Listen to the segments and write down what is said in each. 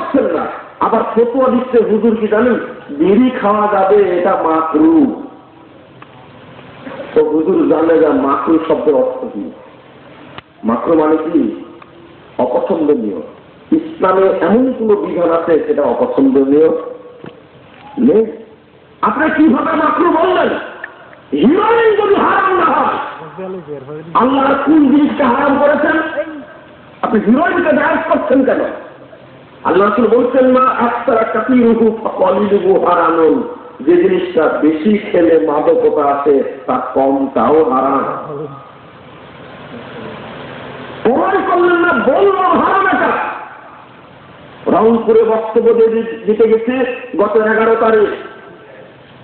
করছেন না, আবার ফতোয়া দিচ্ছে হুজুর কি জানেন বিড়ি খাওয়া যাবে এটা মাকরুহ। তো হুজুর জানে যা মাকরুহ শব্দের অর্থ কি। মাকরুহ মানে কি? অপছন্দনীয়। ইসলামে এমন কোন বিধান আছে সেটা অপছন্দনীয় নেই। আপনি কিভাবে মাকরুহ বললেন? হিরোইন যদি হারাম না হয়, আল্লাহ কোন জিনিসটা হারাম করেছেন? আপনি হিরোইনকে জায়েজ করছেন কেন? আল্লাহ রাসূল বলছেন না আকসারা কাসীরুহু ফাকালিলুহু হারামুন, যে জিনিসটা বেশি খেলে মাদকতা আছে তার কমটাও হারাম। প্রমাণ করলেন না, বলল হারাম এটা। রংপুরে বক্তব্য দিতে গেছে গত 11 তারিখ,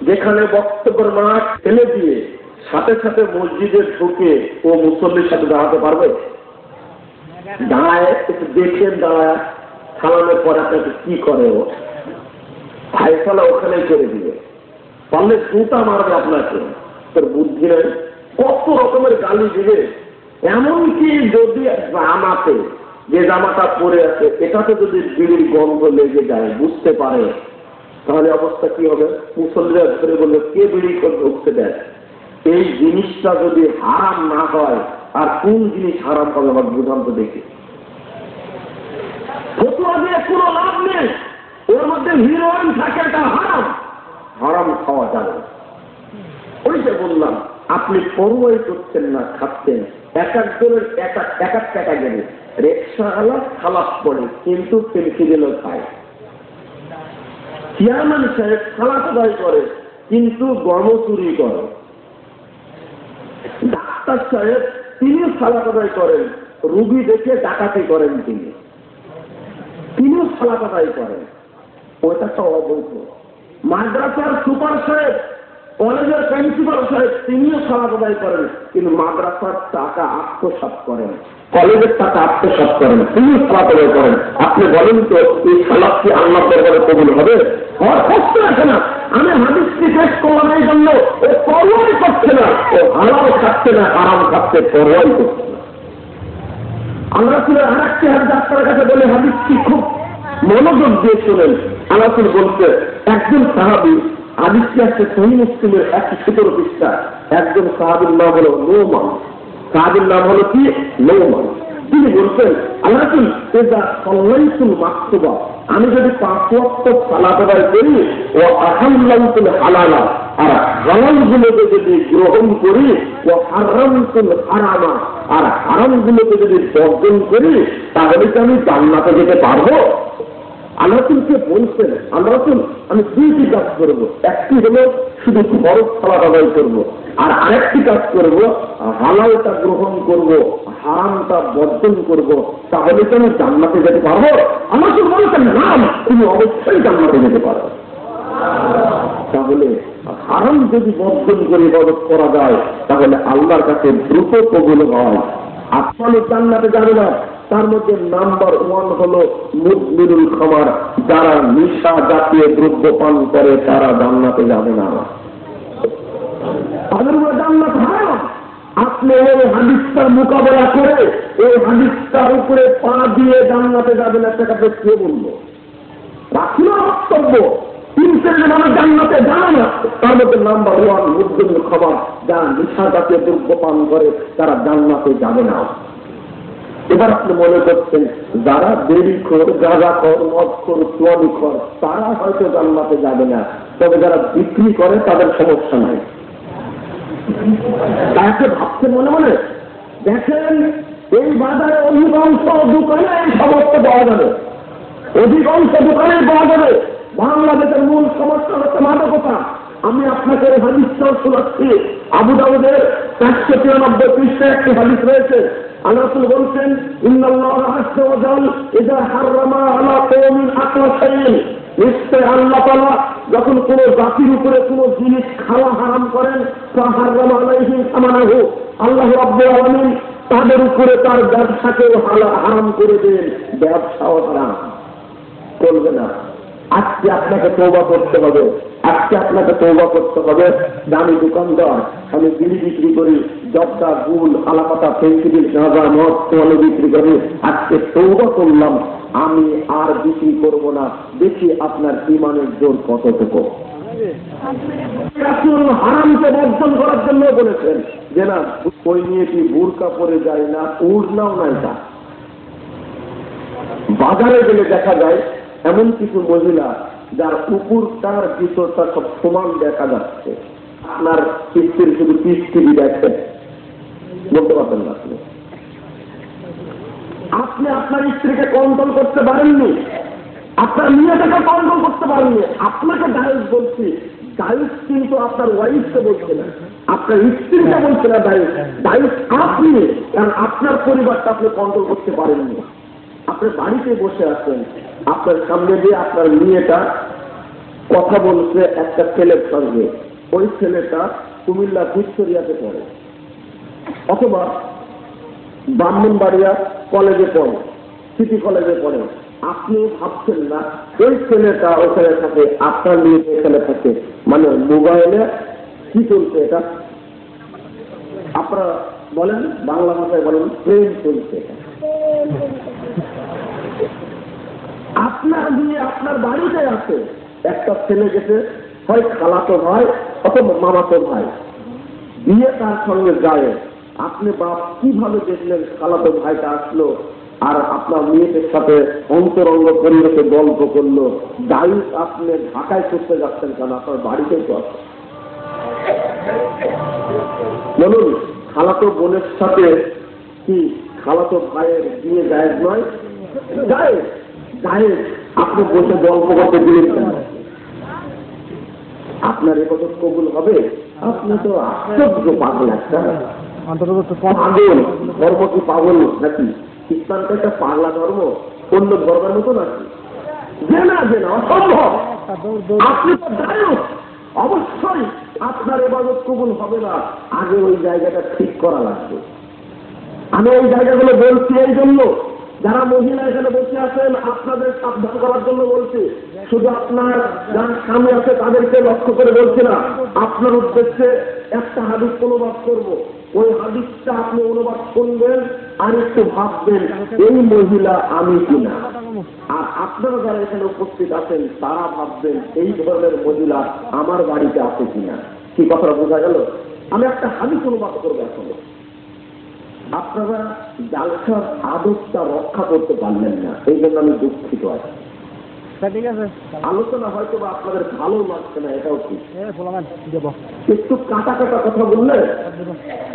যেখানে বক্তব্যের মাঠ ফেলে দিয়ে সাথে সাথে মসজিদে ঢুকে ও মুসল্লির সাথে দাঁড়াতে পারবে? দাঁড়ায় একটু দেখেন, দাঁড়ায় সালামের পরে আপনাকে কি করে ও ফায়সালা ওখানে করে দিবে, পারলে জুতা মারবে আপনাকে। তোর বুদ্ধি নেই, কত রকমের গালি দিবে। এমনকি যদি জামাতে যে জামাটা পরে আছে এটাতে যদি বিড়ির গন্ধ লেগে যায় বুঝতে পারে, তাহলে অবস্থা কি হবে? মুসল্লিরা ধরে বললে কে বিড়ি করে ঢুকতে দেয়? এই জিনিসটা যদি হারাম না হয় আর কোন জিনিস হারাম হবে আমার বুঝান্ত দেখি। ফতোয়া দিয়ে কোনো লাভ নেই, ওর মধ্যে হিরোইন থাকে, এটা হারাম, হারাম খাওয়া যাবে। ওই যে বললাম আপনি পরোয়াই করছেন না, খাচ্ছেন। এক একজনের এক এক ক্যাটাগরি। রিকশা আলাদা খালাস পড়ে কিন্তু ফেলকি দিল খায়। চেয়ারম্যান সাহেব খালাস আদায় করে কিন্তু গম চুরি করে। ডাক্তার সাহেব তিনিও খালাস আদায় করেন, রুগী দেখে ডাকাতি করেন, তিনিও খালাস আদায় করেন। ওইটা তো অবৈধ। মাদ্রাসার সুপার সাহেব, কলেজের প্রিন্সিপাল সাহেব তিনিও খালাস আদায় করেন, কিন্তু মাদ্রাসার টাকা আত্মসাৎ করেন, কলেজের টাকা আত্মসাৎ করেন, তিনিও খালাস আদায় করেন। আপনি বলেন তো এই খালাস কি আল্লাহর দরবারে কবুল হবে? আমার কষ্ট আছে না, আমি হাদিসটি শেষ করলাম এই জন্য ও পরোয়াই করছে না, ও হালাল খাচ্ছে না আরাম খাচ্ছে, পরোয়াই করছে না। আল্লাহ রাসূলের আরেকটি হাদিস ডাক্তারের কাছে বলে হাদিসটি খুব মনোযোগ দিয়ে শোনেন। আল্লাহ রাসূল বলছে একজন সাহাবী, হাদিসটি আছে সহিহ মুসলিমের 117 পৃষ্ঠা। একজন সাহাবীর নাম হলো নোমান। সাহাবীর নাম হলো কি? নোমান। তিনি বলছেন আল্লাহ রাসূল এজা সাল্লাইতুল মাকতুবা, আমি যদি 5 ওয়াক্ত সালাত আদায় করি ও আহাল্লাতুল হালালা, আর হালালগুলোকে যদি গ্রহণ করি ও হারামতুল হারামা, আর হারামগুলোকে যদি বর্জন করি, তাহলে কি আমি জান্নাতে যেতে পারবো? আল্লাহ রাসূলকে বলছেন আল্লাহ রাসূল আমি 2টি কাজ করবো। একটি হলো শুধু ফরজ সালাত আদায় করবো, আর আরেকটি কাজ করব হালালটা গ্রহণ করব, হারামটা বর্জন করব, তাহলে কি আমি জান্নাতে যেতে পারবো? আল্লাহ রাসূল বলছেন না, তুমি অবশ্যই জান্নাতে যেতে পারো। তাহলে হারাম যদি বর্জন করে ইবাদত করা যায় তাহলে আল্লাহর কাছে দ্রুত কবুল হয়। আপনার জান্নাতে যাবে না, তার মধ্যে নাম্বার 1 হলো মুদমিনুল খামার, যারা নেশা জাতীয় দ্রব্য পান করে তারা জান্নাতে যাবে না। তাদের উপরে জান্নাত হারাম। আপনি এই হাদিসটার মোকাবেলা করে এই হাদিসটার উপরে পা দিয়ে জান্নাতে যাবেন, একটা কে বলবো? রাখুন বক্তব্য 3 শ্রেণীর মানুষ জান্নাতে যাবে না, তার মধ্যে নাম্বার 1 মুদমিনুল খামার, যারা নেশা জাতীয় দ্রব্য পান করে তারা জান্নাতে যাবে না। এবার আপনি মনে করছেন যারা দেরি খোর, গাঁজা খোর, মদ খোর, চুয়ানি খোর তারা হয়তো জান্নাতে যাবে না, তবে যারা বিক্রি করে তাদের সমস্যা নাই। তাকে ভাবছে মনে মনে, দেখেন এই বাজারে অধিকাংশ দোকানে এই সমস্ত পাওয়া যাবে, অধিকাংশ দোকানে পাওয়া যাবে। বাংলাদেশের মূল সমস্যা হচ্ছে মাদকতা। আমি আপনাকে হাদিসটাও শোনাচ্ছি। আবু দাউদের 493 পৃষ্ঠায় একটি হাদিস রয়েছে। আল্লাহ রাসূল বলছেন ইন্নাল্লাহা আযযা ওয়া জাল ইযা হারামা আলা কওমিন আকলা শাইইন, নিশ্চয় আল্লাহ তাআলা যখন কোন জাতির উপরে কোন জিনিস খাওয়া হারাম করেন, ফাহারামা আলাইহিম সামানাহু, আল্লাহ রাব্বুল আলামিন তাদের উপরে তার ব্যবসাকেও হারাম করে দেন, ব্যবসাও হারাম করবে না। আজকে আপনাকে তওবা করতে হবে। আজকে আপনাকে তওবা করতে হবে যে আমি দোকানদার, আমি বিড়ি বিক্রি করি, জব্দা, গুল, আলাপাতা, পেন্সিল, গাঁজা, মদ, তোয়ালে বিক্রি করি। আজকে তওবা করলাম, আমি আর বিক্রি করব না। দেখি আপনার ঈমানের জোর কতটুকু। রাসূল হারামকে বর্জন করার জন্য বলেছেন যে না, ওই মেয়েটি বুরকা পরে যায় না, উড়নাও নাই তা। বাজারে গেলে দেখা যায় এমন কিছু মহিলা যার উপরটার ভিতরটা সব সমান দেখা যাচ্ছে। আপনার স্ত্রীর শুধু টিভি দেখে, বলতে পারবেন না আপনি। আপনি আপনার স্ত্রীকে কন্ট্রোল করতে পারেননি, আপনার মেয়েটাকে কন্ট্রোল করতে পারেননি। আপনাকে ডাইস বলছি, ডাইস কিন্তু আপনার ওয়াইফকে বলছে না, আপনার স্ত্রীকে বলছে না ডাইস। ডাইস আপনি, কারণ আপনার পরিবারটা আপনি কন্ট্রোল করতে পারেননি। আপনি বাড়িতে বসে আছেন, আপনার সামনে দিয়ে আপনার মেয়েটা কথা বলছে একটা ছেলের সঙ্গে, ওই ছেলেটা কুমিল্লা ভিক্টোরিয়াতে পড়ে অথবা ব্রাহ্মণবাড়িয়া কলেজে পড়ে, সিটি কলেজে পড়ে। আপনি ভাবছেন না ওই ছেলেটা ওখানে থাকে, আপনার মেয়ে এখানে থাকে, মানে মোবাইলে কি চলছে এটা আপনারা বলেন, বাংলা ভাষায় বলেন প্রেম চলছে। আপনার মেয়ে আপনার বাড়িতে আছে, একটা ছেলে গেছে, হয় খালাতো ভাই অথবা মামাতো ভাই, বিয়ে তার সঙ্গে যায়। আপনি বাপ কিভাবে দেখলেন খালাতো ভাইটা আসলো আর আপনার মেয়েদের সাথে অন্তরঙ্গ পরিবেশে গল্প করলো? ডাইস আপনি ঢাকায় করতে যাচ্ছেন কেন? আপনার বাড়িতেই তো আছে। বলুন, খালাতো বোনের সাথে কি খালাতো ভাইয়ের বিয়ে জায়েজ নয়? জায়েজ, জায়েজ। আপনি বসে গল্প করতে দিলেন কেন? আপনার ইবাদত কবুল হবে? আপনি তো আশ্চর্য পাগল একটা পাগল। ধর্ম কি পাগল নাকি? ইসলামটা একটা পাগলা ধর্ম, অন্য ধর্মের মতো নাকি? জেনা জেনা অসম্ভব। আপনি তো দায়ক, অবশ্যই আপনার ইবাদত কবুল হবে না। আগে ওই জায়গাটা ঠিক করা লাগবে। আমি ওই জায়গাগুলো বলছি এই জন্য, যারা মহিলা এখানে বসে আছেন আপনাদের সাবধান করার জন্য বলছি। শুধু আপনার যারা স্বামী আছে তাদেরকে লক্ষ্য করে বলছি না, আপনার উদ্দেশ্যে একটা হাদিস অনুবাদ করব। ওই হাদিসটা আপনি অনুবাদ শুনবেন আর একটু ভাববেন এই মহিলা আমি কিনা। আর আপনারা যারা এখানে উপস্থিত আছেন তারা ভাববেন এই ধরনের মহিলা আমার বাড়িতে আছে কিনা। কি কথাটা বোঝা গেল? আমি একটা হাদিস অনুবাদ করবো এখন। আপনারা জালসার আদবটা রক্ষা করতে পারলেন না, এই জন্য আমি দুঃখিত আছি। ঠিক আছে, আলোচনা হয়তো বা আপনাদের ভালো লাগছে না, এটাও ঠিক। একটু কাটা কাটা কথা বললে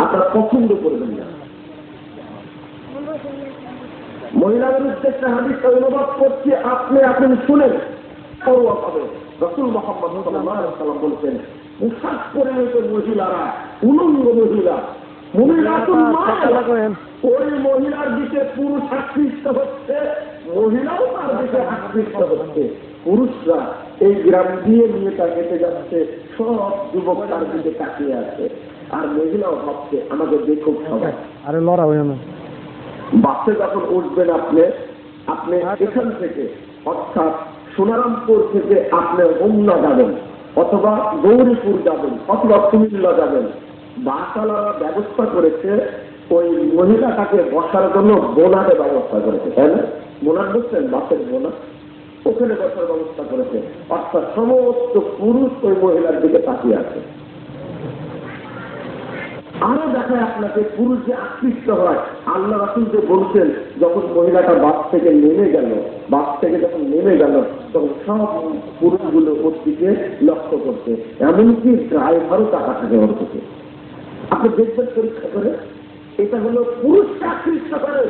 আপনারা পছন্দ করবেন না। মহিলাদের উদ্দেশ্যে হাদিসটা অনুবাদ করছি, আপনি শুনেন। রাসূল মুহাম্মদ সাল্লাল্লাহু আলাইহি ওয়াসাল্লাম বলেছেন, পোশাক পরিহিত মহিলারা উলঙ্গ মহিলা, ওই মহিলার দিকে পুরুষ আকৃষ্ট হচ্ছে, মহিলাও তার দিকে আকৃষ্ট হচ্ছে। পুরুষরা এই গ্রাম দিয়ে মেয়েটা হেঁটে যাচ্ছে, সব যুবক তার দিকে তাকিয়ে আছে, আর মহিলাও ভাবছে আমাকে দেখুক সবাই। আরে লড়া হয়ে না। বাসে যখন উঠবেন আপনি এখান থেকে অর্থাৎ সোনারামপুর থেকে আপনি হোমনা যাবেন অথবা গৌরীপুর যাবেন অথবা কুমিল্লা যাবেন, বাসওয়ালারা ব্যবস্থা করেছে ওই মহিলাটাকে বসার জন্য বোনারে ব্যবস্থা করেছে, তাই না? বোনার বলছেন, বাসের বোনা, ওখানে বসার ব্যবস্থা করেছে। অর্থাৎ সমস্ত পুরুষ ওই মহিলার দিকে তাকিয়ে আছে। আরো দেখায় আপনাকে পুরুষ যে আকৃষ্ট হয়। আল্লাহ রাসূল যে বলছেন, যখন মহিলাটা বাস থেকে নেমে গেল, তখন সব পুরুষগুলো ওর দিকে লক্ষ্য করছে, এমনকি ড্রাইভারও টাকা থাকে ওর দিকে। আপনি দেখবেন পরীক্ষা করে, এটা হলো পুরুষকে আকৃষ্ট করে,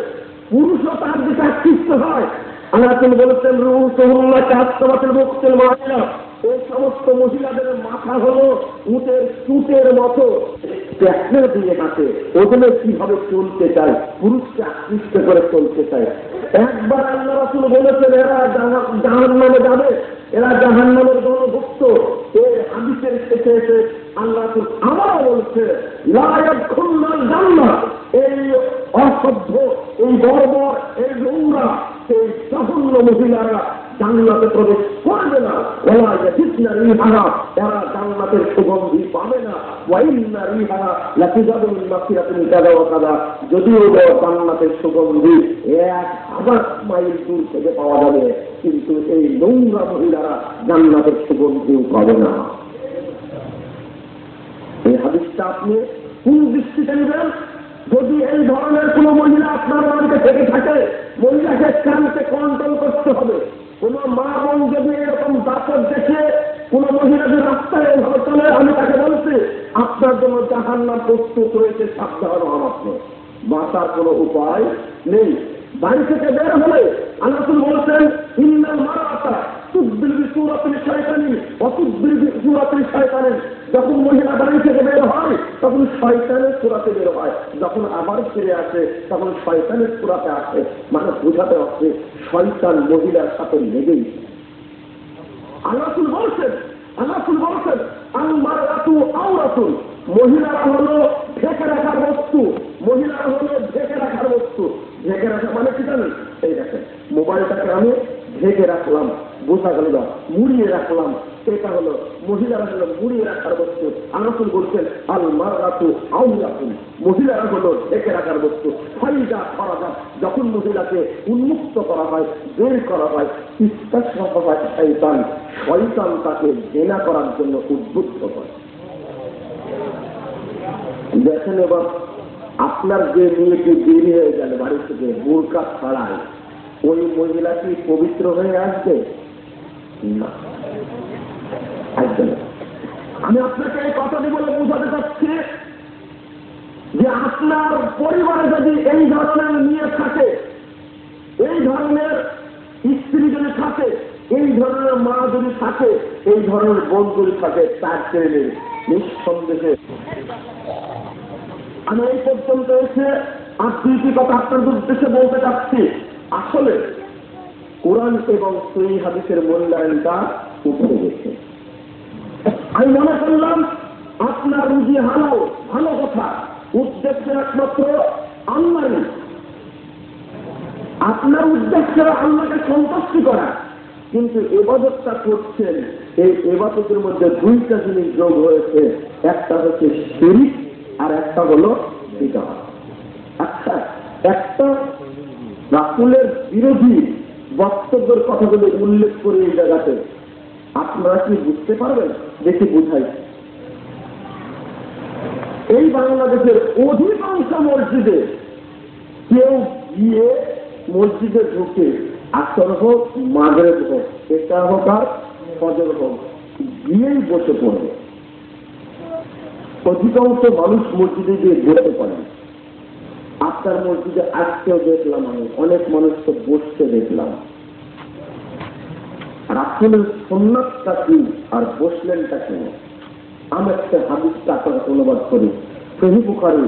পুরুষও তার দিকে আকৃষ্ট হয়। আল্লাহ রাসূল বলেছেন, রূহুল্লাহ কাসসাবাতিল মুকতিল মাইলা, এই সমস্ত মহিলাদের মাথা হলো উটের চুটের মতো, ট্যাক্সের দিয়ে কাটে, ওদের কিভাবে চলতে চায়, পুরুষকে আকৃষ্ট করে চলতে চায়। একবার আল্লাহ রাসূল বলেছেন এরা জাহান্নামে যাবে, এরা জাহান্নামের গণভুক্ত। এই হাদিসের শেষে এসে আল্লাহ রাসূল আবারও বলছে, লা ইয়াদখুলুল জান্নাহ, এই অসভ্য, এই বর্বর, এই নোংরা, এই জঘন্য মহিলারা জান্নাতে প্রবেশ করবে না, ওলা ইয়াজিদনা রিহাহা, এরা জান্নাতের সুগন্ধি পাবে না, ওয়া ইন্না রিহাহা লাতুজাদু মিন মাসিরাতিন কাযা ওয়া কাযা, যদিও জান্নাতের সুগন্ধি 1000 মাইল দূর থেকে পাওয়া যাবে, কিন্তু এই নোংরা মহিলারা জান্নাতের সুগন্ধিও পাবে না। এই হাদিসটা আপনি কোন দৃষ্টিতে নেবেন? যদি এই ধরনের কোন মহিলা আপনার বাড়িতে থেকে থাকে, মহিলাকে কানকে কন্ট্রোল করতে হবে। কোন মা বোন যদি এরকম দাপট দেখে কোন মহিলা যে রাস্তায় এভাবে চলে, আমি তাকে বলছি আপনার জন্য জাহান্নাম প্রস্তুত হয়েছে, সাবধান হন আপনি, বাঁচার কোনো উপায় নেই। বাড়ি থেকে বের হলে আল্লাহ বলছেন ইন্নাল মারাতা তুদবিল বিসুরাতিল শায়তানি ওয়া তুদবিল বিসুরাতিল শায়তানি, যখন মহিলা বাড়ি থেকে বের হয় তখন শয়তানের সূরাতে বের হয়, যখন আবার ফিরে আসে তখন শয়তানের সূরাতে আসে। মানে বোঝাতে হচ্ছে শয়তান মহিলার সাথে লেগেই। আল্লাহ বলছেন আল মারাতু আওরাতুন, মহিলারা হলো ঢেকে রাখার বস্তু, মহিলারা হলো ঢেকে রাখার বস্তু। ঢেকে রাখা মানে কি জানেন? এই দেখেন, মোবাইলটাকে আমি ঢেকে রাখলাম, বোঝা গেল না, মুড়িয়ে রাখলাম, এটা হলো মহিলারা হলো মুড়িয়ে রাখার বস্তু। আল্লাহ বলছেন আল মারাতু আওরাতুন, মহিলারা হলো ঢেকে রাখার বস্তু। ফাইদা ফারাজা, যখন মহিলাকে উন্মুক্ত করা হয়, বের করা হয়, ইস্তাশরাফা হয় শয়তান, শয়তান তাকে জেনা করার জন্য উদ্বুদ্ধ করে। দেখেন এবার আপনার যে মেয়েটি দেরি হয়ে গেল বাড়ি থেকে বোরকা ছাড়ায়, ওই মহিলা কি পবিত্র হয়ে আসবে? না, আসবে না। আমি আপনাকে এই কথাটি বলে বোঝাতে চাচ্ছি যে আপনার পরিবারে যদি এই ধরনের মেয়ে থাকে, এই ধরনের স্ত্রী যদি থাকে, এই ধরনের মা যদি থাকে, এই ধরনের বোন যদি থাকে, তার ছেলে নিঃসন্দেহে। আমি এই পর্যন্ত এসে আর দুইটি কথা আপনাদের উদ্দেশ্যে বলতে চাচ্ছি। আসলে কোরআন এবং সহিহ হাদিসের মূল্যায়নটা উপরে গেছে। আমি মনে করলাম আপনার রুজি হালাল, ভালো কথা, উদ্দেশ্য একমাত্র আল্লাহই। আপনার উদ্দেশ্য আল্লাহকে সন্তুষ্টি করা, কিন্তু ইবাদতটা করছেন, এই ইবাদতের মধ্যে দুইটা জিনিস যোগ হয়েছে, একটা হচ্ছে শিরক আর একটা হলো বিদআত। আচ্ছা, একটা রাসূলের বিরোধী বক্তব্যের কথাগুলো উল্লেখ করে এই জায়গাতে আপনারা কি বুঝতে পারবেন? দেখি বুঝাই। এই বাংলাদেশের অধিকাংশ মসজিদে কেউ গিয়ে মসজিদে ঢুকে আসর হোক, মাগরিব হোক, এটা হোক আর ফজর হোক, গিয়েই বসে পড়বে। অধিকাংশ মানুষ মসজিদে গিয়ে বসতে পারেন। আপনার মসজিদে আজকেও দেখলাম, আমি অনেক মানুষকে বসতে দেখলাম। রাসূলের সুন্নাতটা কি আর বসলেনটা কেন? আমি একটা হাদিসটা আপনাকে অনুবাদ করি। সহিহ বুখারী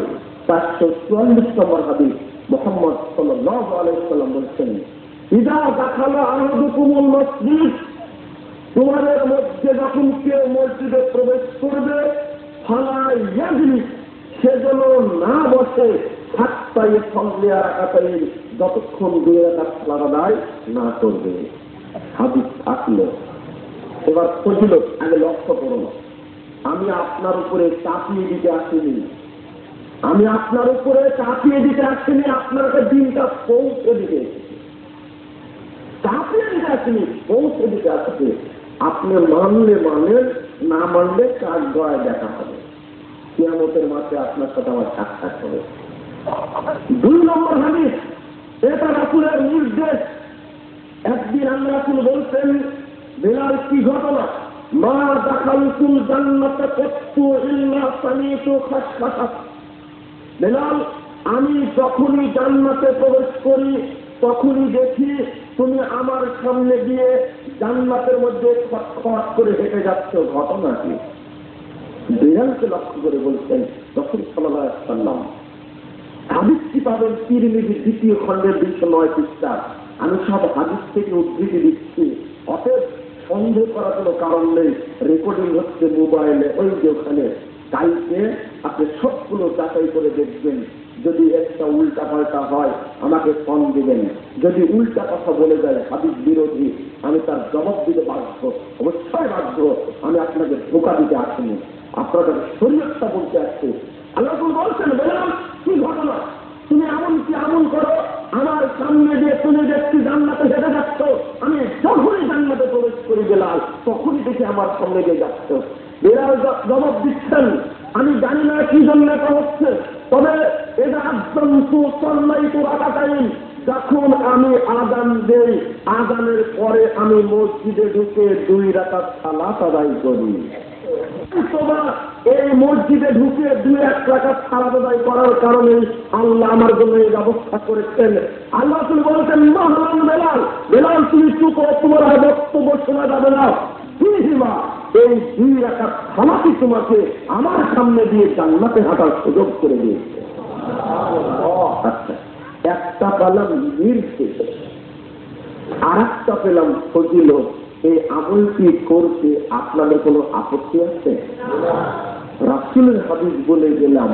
444 নম্বর হাদিস, মুহাম্মদ সাল্লাল্লাহু আলাইহি ওয়াসাল্লাম বলেছেন, ইদা দাখালা আহাদুকুমুল মসজিদ, তোমাদের মধ্যে যখন কেউ মসজিদে প্রবেশ করবে, ফালা ইয়াজলিস, সে যেন না বসে, হাত্তা ইউসাল্লি রাকাতাইন, যতক্ষণ 2 রাকাত সালাত আদায় না করবে। হাদিস আসলো। এবার ফজিলত আগে লক্ষ্য করুন। আমি আপনার উপরে চাপিয়ে দিতে আসিনি, আমি আপনার উপরে চাপিয়ে দিতে আসিনি, আপনাকে দিনটা পৌঁছে দিতে এসেছি। চাপিয়ে দিতে আসিনি, পৌঁছে দিতে আসছে। আপনি মানলে মানেন, না মানলে কাজ গড়ায় দেখা হবে। কিয়ামতের মাঠে আপনার সাথে আমার সাক্ষাৎ হবে। 2 নম্বর হাদিস, এটা রাসূলের নির্দেশ। একদিন আল্লাহ রাসূল বলছেন, বেলাল কি ঘটনা? মা দাখালতুল জান্নাতা কাত্তু ইল্লা সামিতু খাশখাশাত। বেলাল, আমি যখনই জান্নাতে প্রবেশ করি তখনই দেখি তুমি আমার সামনে দিয়ে জান্নাতের মধ্যে খটখট করে হেঁটে যাচ্ছ, ঘটনা কি? বেলালকে লক্ষ্য করে বলছেন রাসূল সাল্লাল্লাহু আলাইহি ওয়াসাল্লাম। হাদিসটি পাবেন তিরমিজি 2য় খণ্ডের 209 পৃষ্ঠা। আমি সব হাদিস থেকে উদ্ধৃতি দিচ্ছি, অতএব সন্দেহ করার কোনো কারণ নেই। রেকর্ডিং হচ্ছে মোবাইলে, ওই যে ওখানে। কালকে আপনি সবগুলো যাচাই করে দেখবেন যদি একটা উল্টা পাল্টা হয় আমাকে ফোন দিবেন, যদি উল্টা কথা বলে যায় হাদিস বিরোধী আমি তার জবাব দিতে বাধ্য, অবশ্যই বাধ্য। আমি আপনাকে ধোঁকা দিতে আসিনি, আপনাদের শরীয়তটা বলতে আসছি। আল্লাহ বলছেন, বললাম কি ঘটনা, তুমি এমন কি এমন করো, আমার সামনে দিয়ে তুমি দেখছি জান্নাতে হেঁটে যাচ্ছ, আমি যখনই জান্নাতে প্রবেশ করি বেলাল তখনই দেখি আমার সামনে দিয়ে যাচ্ছ। বেলাল জবাব দিচ্ছেন, আমি জানি না কি জন্য এটা হচ্ছে, তবে এটা একদম সুসল্লাই তো রাখাটাই, যখন আমি আযান দেই আযানের পরে আমি মসজিদে ঢুকে 2 রাকাত সালাত আদায় করি। এই মসজিদে ঢুকে 2-1 রাকাত সালাত আদায় করার কারণে আল্লাহ আমার জন্য এই ব্যবস্থা করেছেন। আল্লাহ তুমি বলেছেন, মহান বেলাল, বেলাল তুমি চুপ, তোমার বক্তব্য শোনা যাবে না, এই 2 রাকাত সালাতই তোমাকে আমার সামনে দিয়ে জান্নাতে হাঁটার সুযোগ করে দিয়েছে। আচ্ছা, একটা পেলাম নির্দেশ, আর একটা পেলাম ফজিলত, এই আমলটি করতে আপনাদের কোনো আপত্তি আছে? রাসূলের হাদিস বলে গেলাম।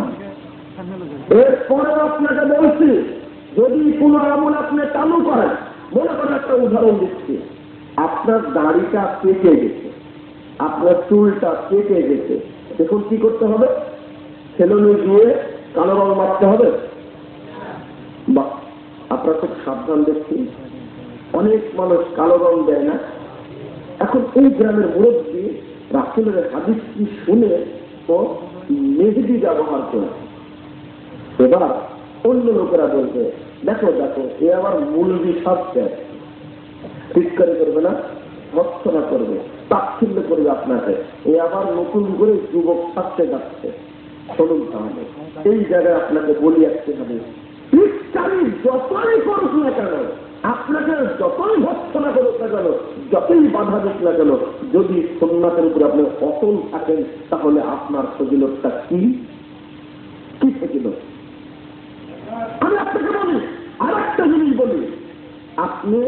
এরপরে আপনাকে বলছি, যদি কোনো আমল আপনি চালু করেন, মনে করেন একটা উদাহরণ দিচ্ছি, আপনার দাড়িটা কেটে গেছে, আপনার চুলটা কেটে গেছে, দেখুন কি করতে হবে? সেলুনে গিয়ে কালো রং মারতে হবে? বা আপনারা খুব সাবধান দেখছি, অনেক মানুষ কালো রং দেয় না। এখন এই গ্রামের মুরব্বী রাসূলের হাদিসটি শুনে তো মেহেদি ব্যবহার করে, এবার অন্য লোকেরা বলবে, দেখো দেখো এ আবার মৌলবী সাজছে, চিৎকার করবে না, ভর্ৎসনা করবে, তাচ্ছিল্য করবে আপনাকে, এ আবার নতুন করে যুবক সাজতে যাচ্ছে। শুনুন তাহলে, এই জায়গায় আপনাকে বলি আসতে হবে, ইসলামী যতই করুক না কেন, আপনাকে যতই ভর্ৎসনা করুক না কেন, যতই বাধা দিক না কেন, যদি সুন্নাতের উপরে আপনি অটল থাকেন, তাহলে আপনার ফজিলতটা কি কি ফজিলত? আমি আপনাকে বলি, আর একটা জিনিস বলি, আপনি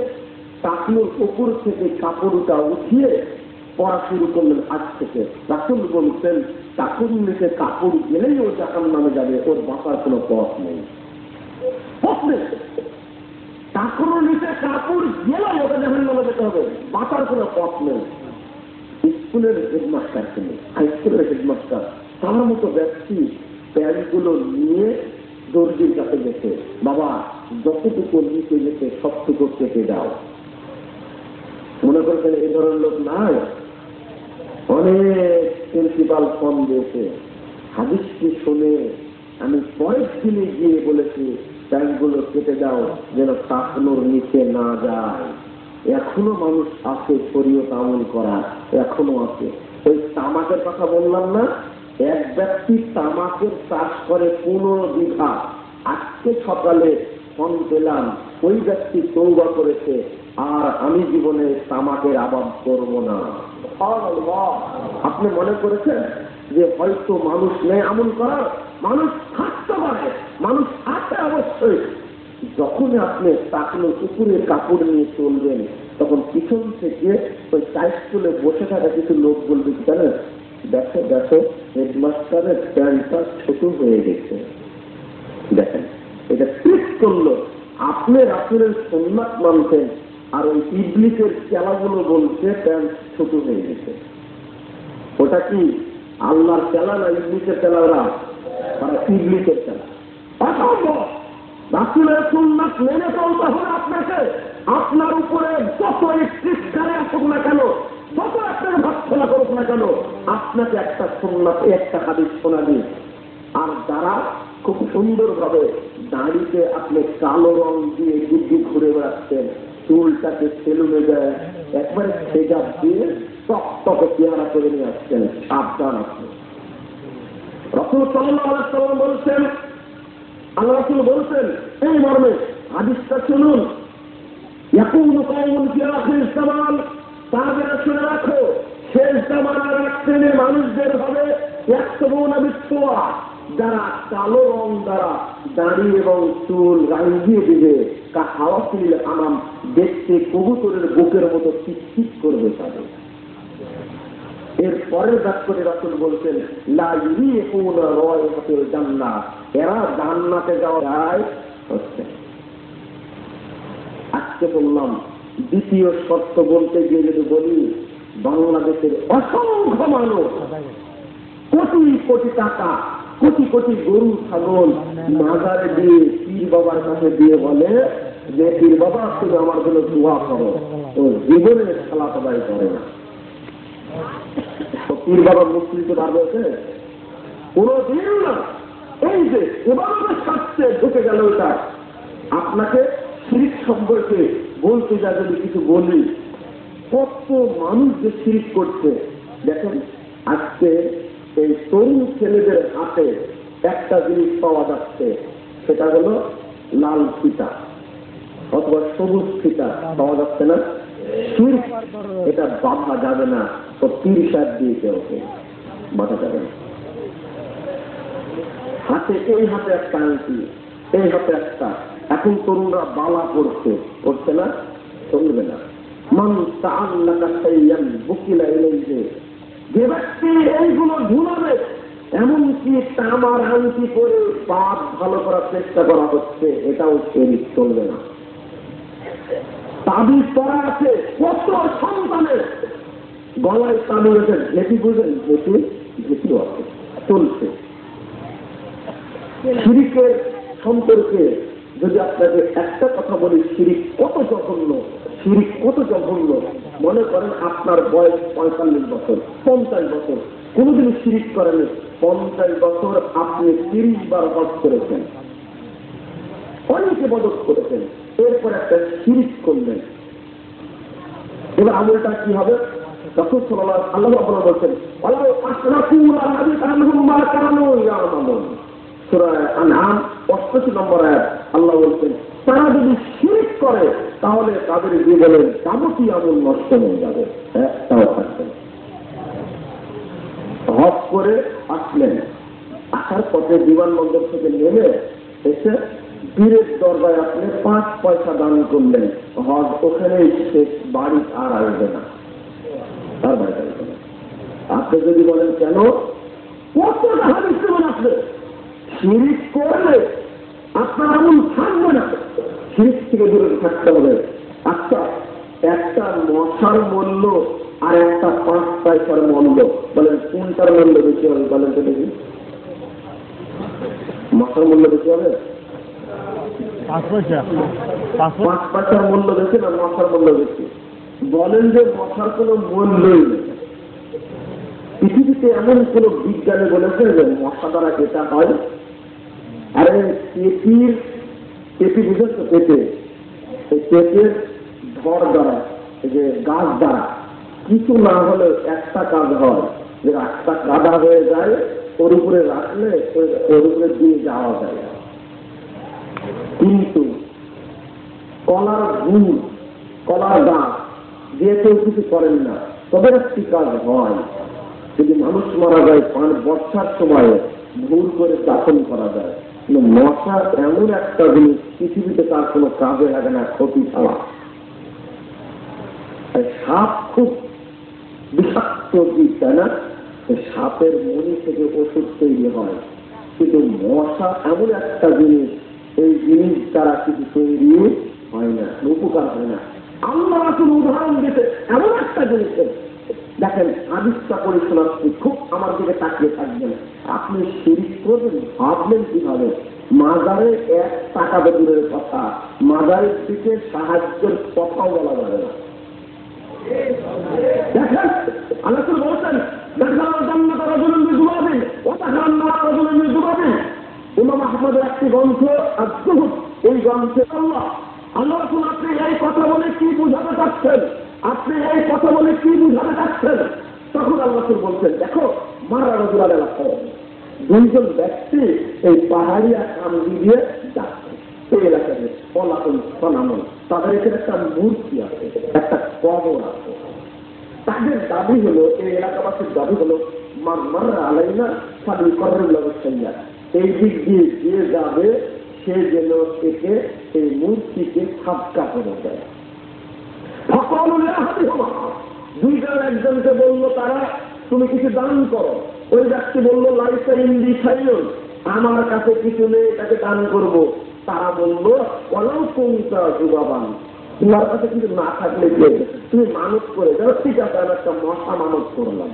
টাকনুর উপর থেকে কাপড়টা উঠিয়ে পড়া শুরু করলেন আজ থেকে। রাসূল বলছেন, টাকুর নিচে কাপড় গেলেই ও জাহান্নামে যাবে, ওর বাঁচার কোনো পথ নেই। টাকুর নিচে কাপড় গেলেই ওটা জাহান্নামে যেতে হবে, বাঁচার কোনো পথ নেই। স্কুলের হেডমাস্টার ছিলেন, হাই স্কুলের হেডমাস্টার, তার মতো ব্যক্তি প্যান্টগুলো নিয়ে দর্জির কাছে গেছে, বাবা যতটুকু নিচে গেছে সবটুকু কেটে দাও। মনে করছেন এই ধরনের লোক নাই? অনেক প্রিন্সিপাল ফোন দিয়েছে, হাদিসটি শুনে আমি পরের দিনে গিয়ে বলেছি প্যান্টগুলো কেটে দাও যেন টাকনুর নিচে না যায়। এখনো মানুষ আছে শরীয়ত আমল করা, এখনো আছে। ওই তামাকের কথা বললাম না, এক ব্যক্তি তামাকের চাষ করে 15 বিঘা, আজকে সকালে ফোন পেলাম ওই ব্যক্তি তওবা করেছে, আর আমি জীবনে তামাকের আবাদ করব না। আপনি মনে করেছেন যে হয়তো মানুষ নেই আমল করার? মানুষ থাকতে পারে, মানুষ আছে অবশ্যই। যখন আপনি টাকনুর উপরে কাপড় নিয়ে চলবেন, তখন পিছন থেকে ওই সাইকেলে বসে থাকা কিছু লোক বলবে, জানেন দেখো দেখো হেডমাস্টারের প্যান্টটা ছোট হয়ে গেছে। দেখেন, এটা ঠিক করলো। আপনি রাসূলের সুন্নাত মানতেন, আর ওই ইবলিসের চেলাগুলো বলছে প্যান্ট ছোট হয়ে গেছে। ওটা কি আল্লাহর চেলা না ইবলিসের চেলারা? ইবলিসের চেলা। অসম্ভব। রাসূলের সুন্নাত মেনে চলতে হবে আপনাকে। আপনার উপরে যত ইস্তিকারে আসুক না কেন, যত আপনাকে ভর্ৎসনা করুক না কেন, আপনাকে একটা সুন্নাত, একটা হাদিস শোনাবি। আর যারা খুব সুন্দরভাবে দাড়িতে আপনি কালো রং দিয়ে গুড্ডি ঘুরে বেড়াচ্ছেন, চুলটাকে সেলুনে যায় একবারে সেজাব দিয়ে টকটকে চেহারা করে নিয়ে আসছেন, সাবধান আপনি। রাসূল সাল্লাল্লাহু আলাইহি ওয়াসাল্লাম বলছেন, আল্লাহ রাসূল বলছেন এই মর্মে, হাদিসটা শুনুন, ইয়াকুনু কওমুন ফি আখির জামান, তাদের শুনে রাখো শেষ জামানার এক শ্রেণীর মানুষদের হবে ইয়াকতুবুনা বিসওয়া, যারা কালো রং দ্বারা দাড়ি এবং চুল রাঙিয়ে দিবে, কা হাওয়াসিল আনাম, দেখতে কবুতরের বুকের মতো টিকটিক করবে তাদের। এর পরের বাক্যে রাসূল বলছেন লা ইউরিকুনা রায়হাতুল জান্নাহ, এরা জান্নাতে যাওয়ার হচ্ছে। আজকে বললাম দ্বিতীয় শর্ত বলতে গিয়ে যদি বলি, বাংলাদেশের অসংখ্য মানুষ কোটি কোটি টাকা, কোটি কোটি গরু ছাগল মাজারে দিয়ে পীর বাবার কাছে দিয়ে বলে যে পীর বাবা তুমি আমার জন্য দোয়া করো, ও জীবনে সালাত আদায় করে না। পীর বাবা মুসলিমকে বার বলছে কোনো দিন না। এই যে এবারের স্বার্থে ঢুকে গেল এটা। আপনাকে শিরিক সম্পর্কে বলতে যা যদি কিছু বলি, কত মানুষ যে শিরিক করছে দেখেন। আজকে এই তরুণ ছেলেদের হাতে একটা জিনিস পাওয়া যাচ্ছে, সেটা হলো লাল ফিতা অথবা সবুজ ফিতা পাওয়া যাচ্ছে না। শিরিক এটা বাধা যাবে না, তো পীর সাহেব দিয়েছে ওকে বাধা যাবে না। হাতে এই হাতে একটা আংটি, এই হাতে একটা। এখন তরুণরা বালা পড়ছে না, চলবে না। মানুষ বুকিলা এলেছে যে ব্যক্তি এইগুলো ঝুলাবে, এমনকি তামার আংটি করে পাপ ভালো করার চেষ্টা করা হচ্ছে, এটাও শিরিক, চলবে না। তাবিজ করা আছে কত সন্তানের গলায় তাবিজ আছে, ঘেটি বুঝেন, ঘেটিও আছে, চলছে। শিরিকের সম্পর্কে যদি আপনাকে একটা কথা বলি, শিরিক কত জঘন্য, শিরিক কত জঘন্য। মনে করেন আপনার বয়স 45 বছর, 50 বছর, কোনোদিন শিরিক করেন। 50 বছর আপনি 30 বার হজ করেছেন, অনেক ইবাদত করেছেন, এরপর একটা শিরিক করলেন। এবার আমলটা কি হবে? রাসূল সাল্লাল্লাহু আলাইহি ওয়াসাল্লাম বলছেন ওয়ালাউ আশরাকু লাহাবিতা আনহুম মা কানু ইয়ামালুন। সূরা আনআম 85 নম্বর আয়াত। আল্লাহ বলছেন তারা যদি শিরক করে তাহলে তাদের জীবনের যাবতীয় আমল নষ্ট হয়ে যাবে, একটাও থাকবে না। হজ করে আসলেন, আসার পথে বিমানবন্দর থেকে নেমে এসে পীরের দরবারে আপনি 5 পয়সা দান করলেন, হজ ওখানেই শেষ, বাড়ি আর আসবে না, তার বাড়ি আসবে না। আপনি যদি বলেন কেন, কত হাদিস দেবেন আপনি? শিরিক করলে আপনার আমল থাকবে না, শিরিক থেকে দূরে থাকতে হবে। আচ্ছা, একটা মশার মূল্য আর একটা 5 পয়সার মূল্য, বলেন কোনটার মূল্য বেশি হবে? বলেন তো দেখি। মশার মূল্য বেশি হবে? 5 পয়সার মূল্য বেশি না মশার মূল্য বেশি? বলেন যে মশার কোনো মূল্যই নেই। পৃথিবীতে এমন কোন বিজ্ঞানী বলেছে যে মশা দ্বারা যেটা হয়, আরে পেঁপি বুঝেন তো, পেঁপে, এই পেঁপের ধর দ্বারা, এই যে গাছ দ্বারা কিছু না হলে একটা কাজ হয়, যে রাস্তা কাদা হয়ে যায়, ওর উপরে রাখলে ওর উপরে দিয়ে যাওয়া যায়। কিন্তু কলার গুড়, কলার গাছ দিয়ে কেউ কিছু করেন না, তবে একটি কাজ হয়, যদি মানুষ মারা যায় বর্ষার সময়ে ভুল করে দাফন করা যায়। কিন্তু মশা এমন একটা জিনিস, পৃথিবীতে তার কোনো কাজে লাগে না, ক্ষতি ছাড়া। সাপ খুব বিষাক্ত দিক, তাই না? সাপের মনি থেকে ওষুধ তৈরি হয়, কিন্তু মশা এমন একটা জিনিস, এই জিনিস দ্বারা কিছু তৈরি হয় না, উপকার হয় না। আল্লাহ রাসূল উদাহরণ দিতে এমন একটা জিনিসের, দেখেন হাদিসটা করে শোনাচ্ছি, খুব আমার দিকে তাকিয়ে থাকবেন। আপনি শিরিক করবেন, ভাবলেন কিভাবে? মাজারে 1 টাকা দূরের কথা, মাজারের দিকে সাহায্যের কথাও বলা যাবে না। দেখেন আল্লাহ রাসূল বলছেন ইমাম আহমদের একটি গ্রন্থ আজ-জুহুদ, এই গ্রন্থে আল্লাহ রাসূল আপনি এই কথা বলে কি বুঝাতে চাচ্ছেন? আপনি এই কথা বলে কি বুঝাতে চাচ্ছেন? তখন আল্লাহ রাসূল বলছেন, দেখো মারা রাজুলাল এলাকা, 2জন ব্যক্তি এই পাহাড়িয়া কামড়ি দিয়ে যাচ্ছে এই এলাকাতে, ফলাফল ফলামল, তাদের এখানে একটা মূর্তি আছে, একটা কবর আছে। তাদের দাবি হলো, এই এলাকাবাসীর দাবি হলো, মার আলাইনা সাবি করুল্লাহ সাইয়া, এই দিক দিয়ে যে যাবে সে যেন একে এই মূর্তিকে সাবকা করে দেয়। সকল 2 জন একজনকে বলল তারা তুমি কিছু দান করো। ওই ব্যক্তি বললো লাইসা ইন্দি খাইল, আমার কাছে কিছু নেই, তাকে দান করব। তারা বললো অলাউ কোনটা যুবাবান, তোমার কাছে কিছু না থাকলে তুমি মানত করে যাও। ঠিক আছে, আমি একটা মশা মানত করলাম।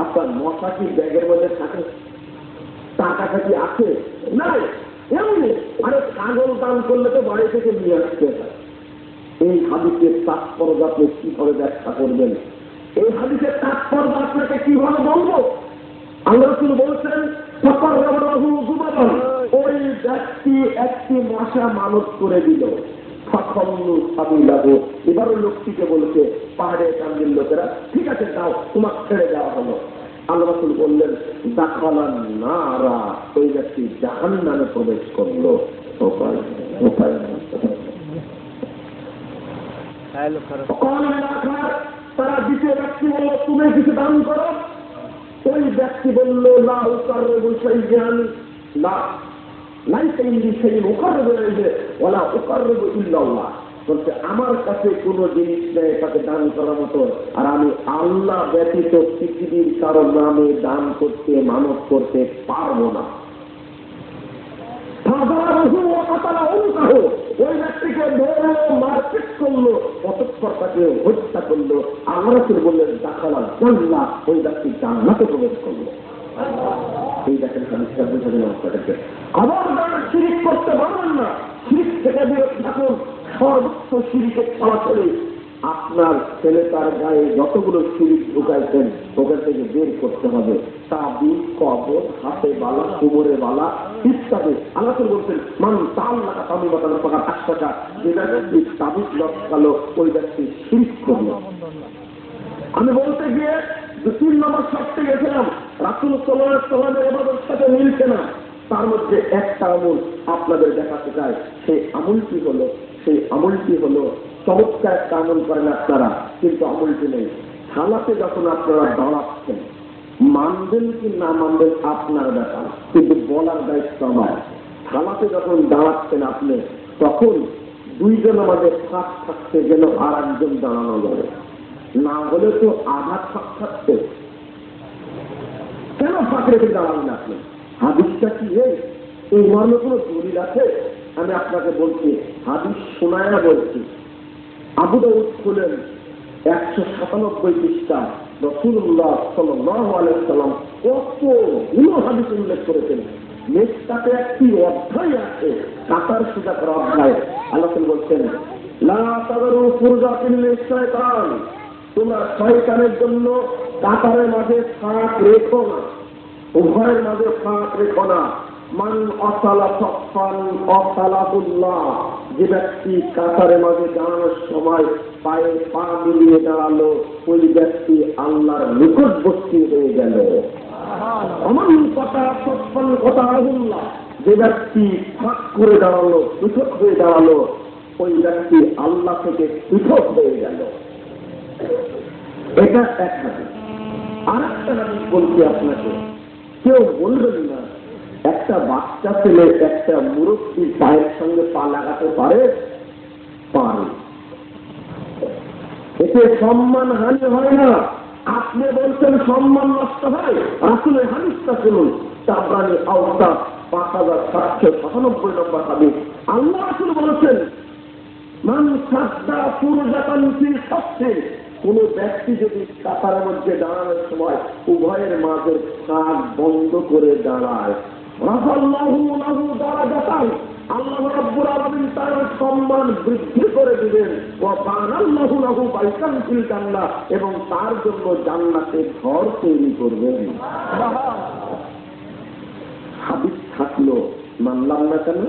আপনার মশা কি ব্যাগের মধ্যে থাকে? তার কাছে কি আছে? নাই। এমনি আরে কাগজ দান করলে তো বাড়ি থেকে নিয়ে আসতে হয়। এই হাদিসের তাৎপর্য আপনি কিভাবে ব্যাখ্যা করবেন? এই হাদিসের তাৎপর্য আপনাকে কিভাবে বলবো? আল্লাহ রাসূল বলছেন ওই ব্যক্তি একটি মশা মানত করে দিল, এবার ওই লোকটিকে বলছে পাহাড়ে কান্দির লোকেরা, ঠিক আছে দাও, তোমার ছেড়ে দেওয়া হলো। আল্লাহ রাসূল বললেন দাখালান নারা, ওই ব্যক্তি জাহান্নামে প্রবেশ করলো। তারা দ্বিতীয় ব্যক্তি বলল তুমি কিছু দান করো। ওই ব্যক্তি বলল না উকাররু শাইআন, না লাইসা ইনদি শাইউন উকাররু ইলাইহি ওয়ালা উকাররু ইল্লাল্লাহ। বলতে আমার কাছে কোনো জিনিস নেই তাকে দান করার মতো, আর আমি আল্লাহ ব্যতীত পৃথিবীর কারো নামে দান করতে মানত করতে পারবো না। ওই ব্যক্তিকে ধরলো, মারপিট করলো, অতঃপর তাকে হত্যা করলো। আল্লাহ রাসূল বললেন দাখালাল জান্নাহ, ওই ব্যক্তি জান্নাতে প্রবেশ করলো। এই দেখেন হাদিসটা বুঝে নেওয়া আপনাদেরকে। খবরদার শিরিক করতে পারবেন না, শিরিক থেকে বিরত থাকুন। সর্বোচ্চ শিরিকের ফলাফলে আপনার ছেলে তার গায়ে যতগুলো শিরিক ঢুকাইছেন ওখান থেকে বের করতে হবে। তাবিজ, কবর, হাতে বালা, কোমরে বালা ইত্যাদি। আল্লাহ বলছেন মান তাআল্লাকা তামিমাতান ফাকাদ আশরাকা, যে ব্যক্তি তাবিজ লটকালো ওই ব্যক্তি শিরিক করলো। আমি বলতে গিয়ে 2-3 নম্বর শর্তে গেছিলাম, রাসূল সাল্লাল্লাহু আলাইহি ওয়াসাল্লামের ইবাদতের সাথে মিলছে না। তার মধ্যে একটা আমল আপনাদের দেখাতে চাই। সেই আমলটি হলো চমৎকার একটা আমল করেন আপনারা, কিন্তু আমলটি নেই। সালাতে যখন আপনারা দাঁড়াচ্ছেন, মানবেন কি না মানবেন আপনার ব্যাপার, কিন্তু বলার দায়িত্ব আমার। সালাতে যখন দাঁড়াচ্ছেন আপনি, তখন দুইজন আমাদের ফাঁক থাকছে যেন আর একজন দাঁড়ানো যাবে, না হলে তো আঘাত ফাঁক থাকছে। কেন ফাঁক রেখে দাঁড়াবেন আপনি? হাদিসটা কি এই মর্মে কোনো দলিল আছে? আমি আপনাকে বলছি, হাদিস শোনায়া বলছি। আবু দাউদ খুলেন 197 পৃষ্ঠা, রাসূলুল্লাহ সাল্লাল্লাহু আলাইহি ওয়াসাল্লাম কতগুলো হাদিস উল্লেখ করেছেন। নেক্সটাতে একটি অধ্যায় আছে, কাতার সোজা করা অধ্যায়। আল্লাহ বলছেন লা তাযরু ফুরজাতিন লিশ-শাইতান, তোমরা শয়তানের জন্য কাতারের মাঝে ফাঁক রেখো না, উভয়ের মাঝে ফাঁক রেখো না। মান আসালা সফান আসালাহুল্লাহ, যে ব্যক্তি কাতারের মাঝে দাঁড়ানোর সময় পায়ে পা মিলিয়ে দাঁড়ালো ওই ব্যক্তি আল্লাহর নিকটবর্তী হয়ে গেল। অমান কথা সফান কথা আল্লাহ, যে ব্যক্তি ফাঁক করে দাঁড়ালো, পৃথক হয়ে দাঁড়ালো, ওই ব্যক্তি আল্লাহ থেকে পৃথক হয়ে গেল। এটা এক হাদিস। আর একটা হাদিস বলছি আপনাকে, কেউ বলবেন না একটা বাচ্চা ছেলে একটা মুরব্বীর পায়ের সঙ্গে পা লাগাতে পারে? এতে সম্মান হানি হয় না। আপনি বলছেন সম্মান নষ্ট হয়। রাসূলের হাদিসটা শুনুন, তাবরানী আওসাত 5797 নম্বর হাদিস। আল্লাহ রাসূল বলেছেন মান সাদ্দা ফুরজাতান ফি সাফিন, কোন ব্যক্তি যদি কাতারের মধ্যে দাঁড়ানোর সময় উভয়ের মাঝে ফাঁক বন্ধ করে দাঁড়ায়, রাফাল্লাহু লাহু দারাজাতান, আল্লাহ রাব্বুল আলামিন তার সম্মান বৃদ্ধি করে দিবেন। ওয়া বানাল্লাহু লাহু বাইতান ফিল জান্নাহ, এবং তার জন্য জান্নাতে ঘর তৈরি করবেন। হাদিস থাকলো মানলাম না কেন?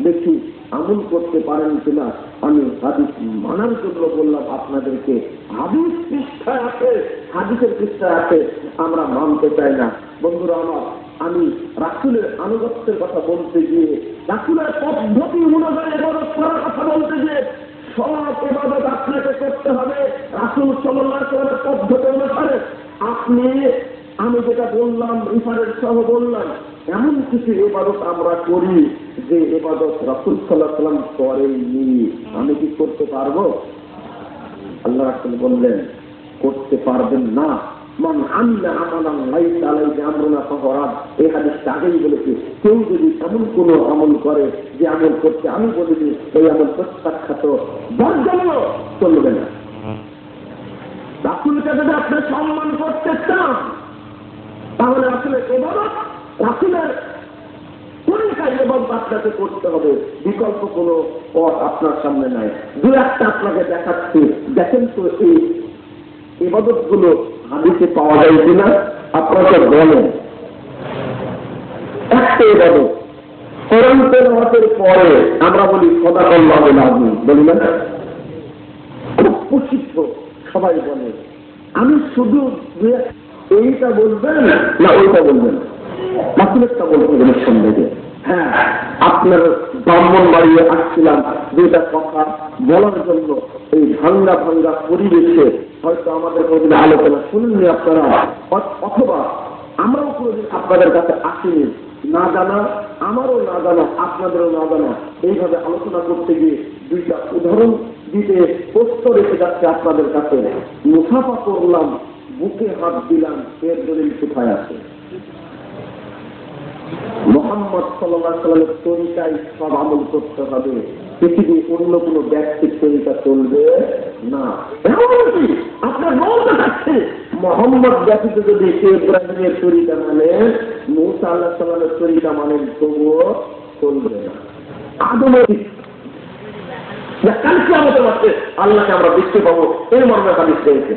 দেখি আমল করতে পারেন কিনা। আমি হাদিস মানার জন্য বললাম আপনাদেরকে। হাদিস পৃষ্ঠায় আছে, হাদিসের পৃষ্ঠায় আছে, আমরা মানতে চাই না। বন্ধুরা আমার, আমি রাসূলের আনুগত্যের কথা বলতে গিয়ে, রাসূলের পদ্ধতি অনুযায়ী ইবাদত করার কথা বলতে গিয়ে, সব ইবাদত আপনাকে করতে হবে রাসূল সাল্লাল্লাহু আলাইহি ওয়াসাল্লামের পদ্ধতি অনুসারে। আমি যেটা বললাম, রিফারেন্স সহ বললাম, এমন কিছু ইবাদত আমরা করি যে ইবাদত রাসূল সাল্লাল্লাহু আলাইহি ওয়াসাল্লাম করেননি। আমি কি করতে পারবো? আল্লাহ রাসূল বললেন করতে পারবেন না। মান আমিলা আমালান লাইসা আলাইহি আমরুনা ফাহুয়া রাদ। এই হাদিসটা আগেই বলেছি, কেউ যদি এমন কোনো আমল করে যে আমল করতে আমি বলিনি, এই আমল প্রত্যাখ্যাত, বর্জনীয়, চলবে না। রাসূলকে যদি আপনি সম্মান করতে চান তাহলে আসলে ইবাদত রাসূলের তরিকায় ইবাদত আপনাকে করতে হবে, বিকল্প কোনো পথ আপনার সামনে নাই। দু একটা আপনাকে দেখাচ্ছি, দেখেন তো এই ইবাদত গুলো হাদিসে পাওয়া যায় কিনা, আপনাকে বলেন। একটা ইবাদত কোরআন তেলাওয়াতের পরে আমরা বলি সাদাকাল্লাহুল আযীম, বলি না? খুব প্রসিদ্ধ, সবাই বলে। আমি শুধু এইটা বলবেন না ওইটা বলবেন, রাসূলেরটা বলতে গেলে সন্দেহে। হ্যাঁ, আপনার ব্রাহ্মণ বাড়িয়ে আসছিলাম দুইটা কথা বলার জন্য। এই ভাঙ্গা ভাঙ্গা পরিবেশে হয়তো আমাদের কোনদিন আলোচনা শুনেননি আপনারা, অথবা আমরাও কোনদিন আপনাদের কাছে আসিনি। না জানা, আমারও না জানা, আপনাদেরও না জানা, এইভাবে আলোচনা করতে গিয়ে দুইটা উদাহরণ দিতে প্রশ্ন রেখে যাচ্ছে আপনাদের কাছে। মুসাফা করলাম, বুকে হাত দিলাম, এর দলিল কোথায় আছে? মুহাম্মদ সাল্লাল্লাহু আলাইহি ওয়াসাল্লামের তরিকায় সব আমল করতে হবে, পৃথিবীর অন্য কোনো ব্যক্তির তরিকা চলবে না। এমনকি আপনার বলতে থাকছে মুহাম্মদ ব্যতীত যদি সে ইব্রাহিমের তরিকা মানে, মূসা আলাইহিস সালামের তরিকা মানে, তবুও চলবে না। আদমের কালকে আমাদের মাঝে আল্লাহকে আমরা দেখতে পাবো, এই মর্মে হাদিস পেয়েছে।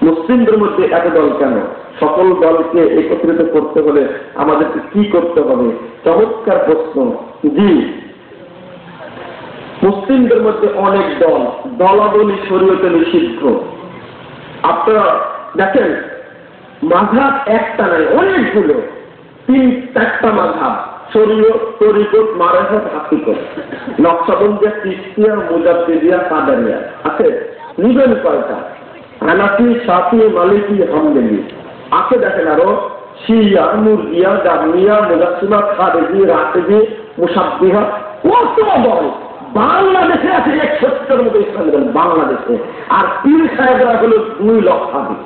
মুসলিমদের মধ্যে এত দল কেন? সকল দলকে একত্রিত করতে হলে আমাদেরকে কি করতে হবে? চমৎকার প্রশ্ন। জি, মুসলিমদের মধ্যে অনেক দল, দলাদলি শরীয়তে নিষিদ্ধ। আপনারা দেখেন, মাযহাব একটা নাই, অনেকগুলো, 3-4টা মাযহাব, শরীয়ত, তরিকত, মারেফত, হাকিকত, নকশবন্দিয়া, চিশতিয়া, মুজাদ্দিদিয়া, কাদেরিয়া আছে। নিবেন কয়টা? হানাফি, শাফি, মালিকি, হাম্বলি আছে। দেখেন আরো শিয়া, মুরজিয়া, জামিয়া, মুজাসসিমা, খারিজি, রাফিজি, মুশাব্বিহা, কত দল বাংলাদেশে আছে। 61টার মতো ইসলামী দল বাংলাদেশে, আর পীর সাহেবরা হলো 2 লক্ষাধিক।